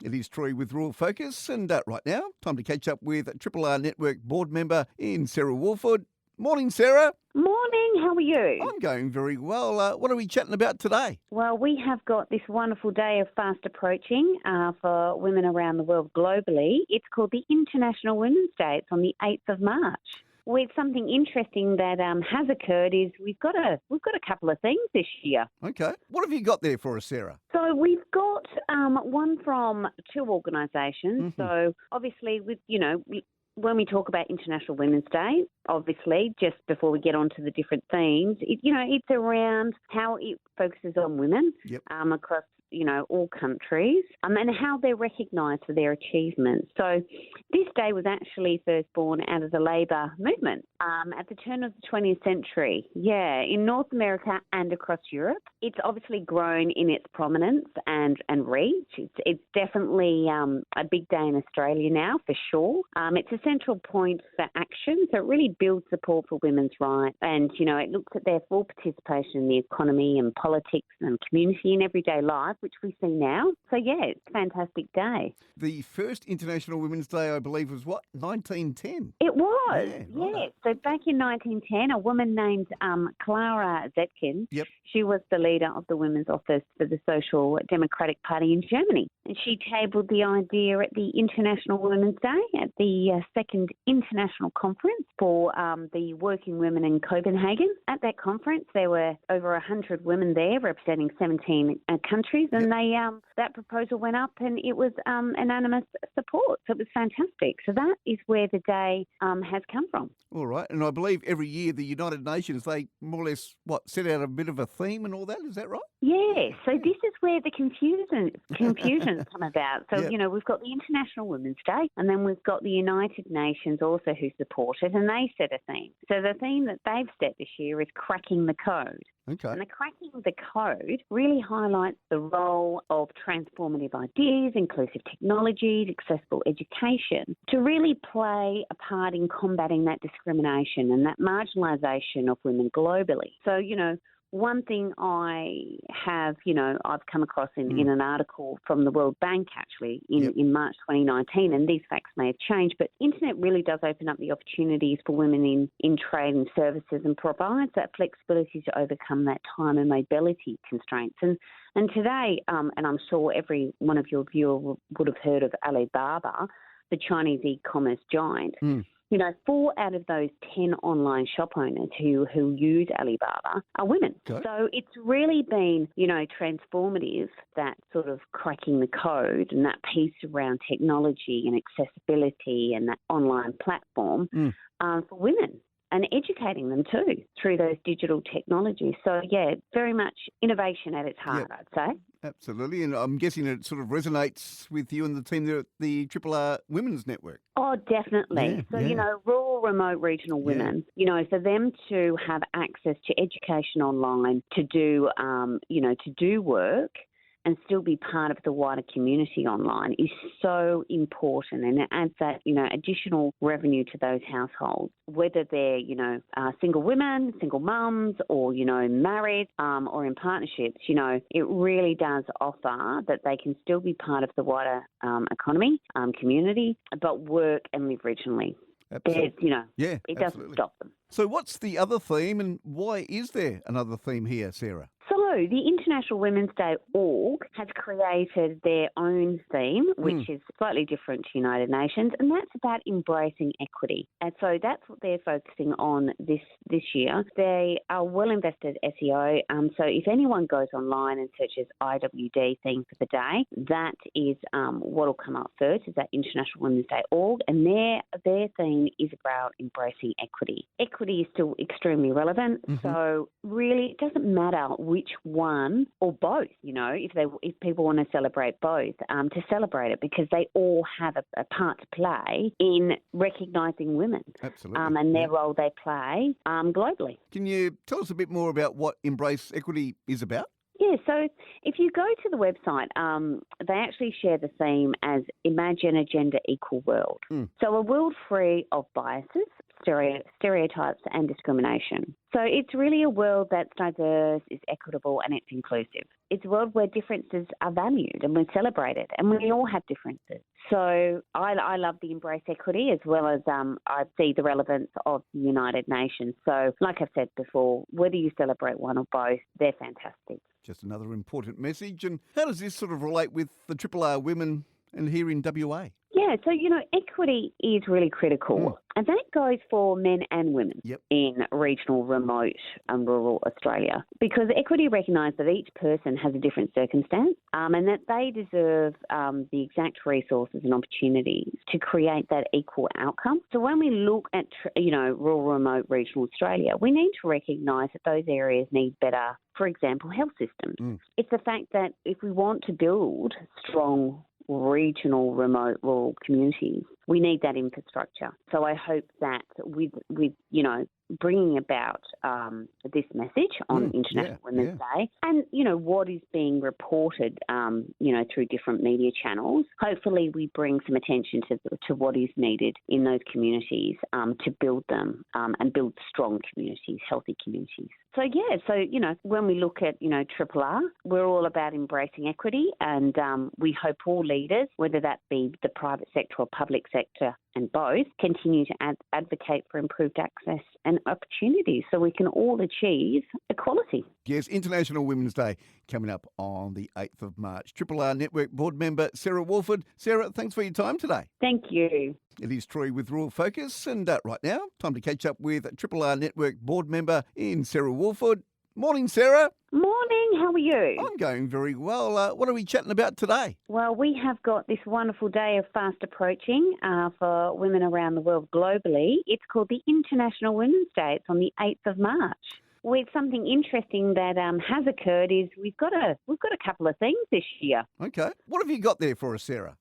It is Troy with Rural Focus, and right now, time to catch up with Triple R Network board member in Sarah Wolford. Morning, Sarah. Morning, how are you? I'm going very well. What are we chatting about today? Well, we have got this wonderful day of fast approaching for women around the world globally. It's called the International Women's Day. It's on the 8th of March. Well, something interesting that has occurred is we've got a couple of themes this year. Okay. What have you got there for us, Sarah? So we've got one from two organisations. Mm-hmm. So obviously, when we talk about International Women's Day, obviously, just before we get on to the different themes, it's around how it focuses on women across, all countries and how they're recognised for their achievements. So this day was actually first born out of the labour movement at the turn of the 20th century, in North America and across Europe. It's obviously grown in its prominence and reach. It's definitely a big day in Australia now, for sure. It's a central point for action, so it really builds support for women's rights and, it looks at their full participation in the economy and politics and community and everyday life, which we see now. So, it's a fantastic day. The first International Women's Day, I believe, was what, 1910? It was, Right. So back in 1910, a woman named Clara Zetkin, she was the leader of the Women's Office for the Social Democratic Party in Germany. And she tabled the idea at the International Women's Day at the second international conference for the working women in Copenhagen. At that conference, there were over 100 women there representing 17 countries, and that proposal went up and it was unanimous support. So it was fantastic. So that is where the day has come from. All right. And I believe every year the United Nations, they more or less, set out a bit of a theme and all that. Is that right? Yeah. So this is where the confusions come about. So, we've got the International Women's Day and then we've got the United Nations also who support it, and they set a theme. So the theme that they've set this year is cracking the code. Okay. And the cracking the code really highlights the role of transformative ideas, inclusive technologies, accessible education to really play a part in combating that discrimination and that marginalisation of women globally. So, one thing I have, I've come across in an article from the World Bank actually in March 2019, and these facts may have changed, but internet really does open up the opportunities for women in trade and services and provides that flexibility to overcome that time and mobility constraints. And today, and I'm sure every one of your viewers would have heard of Alibaba, the Chinese e-commerce giant. 4 out of those 10 online shop owners who use Alibaba are women. Okay. So it's really been, transformative, that sort of cracking the code and that piece around technology and accessibility and that online platform for women, and educating them too through those digital technologies. So, very much innovation at its heart, I'd say. Absolutely, and I'm guessing it sort of resonates with you and the team there at the Triple R Women's Network. Oh, definitely. Rural, remote, regional women, for them to have access to education online, to do, to do work and still be part of the wider community online is so important, and it adds that, additional revenue to those households, whether they're, single women, single mums, or, married, or in partnerships. It really does offer that they can still be part of the wider economy, community, but work and live regionally. Absolutely. It doesn't stop them. So what's the other theme, and why is there another theme here, Sarah? So the International Women's Day org has created their own theme, which is slightly different to United Nations, and that's about embracing equity. And so that's what they're focusing on this year. They are well-invested SEO, so if anyone goes online and searches IWD theme for the day, that is what will come up first, is that International Women's Day org, and their theme is about embracing equity. Equity is still extremely relevant, so really it doesn't matter which one or both, if people want to celebrate both, to celebrate it, because they all have a part to play in recognising women. Absolutely. And their role they play globally. Can you tell us a bit more about what Embrace Equity is about? Yeah, so if you go to the website, they actually share the theme as Imagine a Gender Equal World. So a world free of biases, stereotypes and discrimination. So it's really a world that's diverse, is equitable and it's inclusive. It's a world where differences are valued and we're celebrated and we all have differences. So I love the Embrace Equity as well as I see the relevance of the United Nations. So like I've said before, whether you celebrate one or both, they're fantastic. Just another important message. And how does this sort of relate with the Triple R women and here in WA? Yeah, so, equity is really critical, and that goes for men and women in regional, remote and rural Australia, because equity recognises that each person has a different circumstance and that they deserve the exact resources and opportunities to create that equal outcome. So when we look at, rural, remote, regional Australia, we need to recognise that those areas need better, for example, health systems. It's the fact that if we want to build strong regional, remote, rural communities, we need that infrastructure. So I hope that with bringing about this message on International Women's Day and, what is being reported, through different media channels, hopefully we bring some attention to what is needed in those communities to build them and build strong communities, healthy communities. So, when we look at, Triple R, we're all about embracing equity and we hope all leaders, whether that be the private sector or public sector and both, continue to advocate for improved access and opportunities so we can all achieve equality. Yes, International Women's Day coming up on the 8th of March. Triple R Network board member Sarah Walford. Sarah, thanks for your time today. Thank you. It is Troy with Rural Focus, and right now, time to catch up with Triple R Network board member in Sarah Walford. Morning, Sarah. Morning, how are you? I'm going very well. What are we chatting about today? Well, we have got this wonderful day of fast approaching for women around the world globally. It's called the International Women's Day. It's on the 8th of March. Well, something interesting that has occurred is we've got a couple of things this year. Okay. What have you got there for us, Sarah?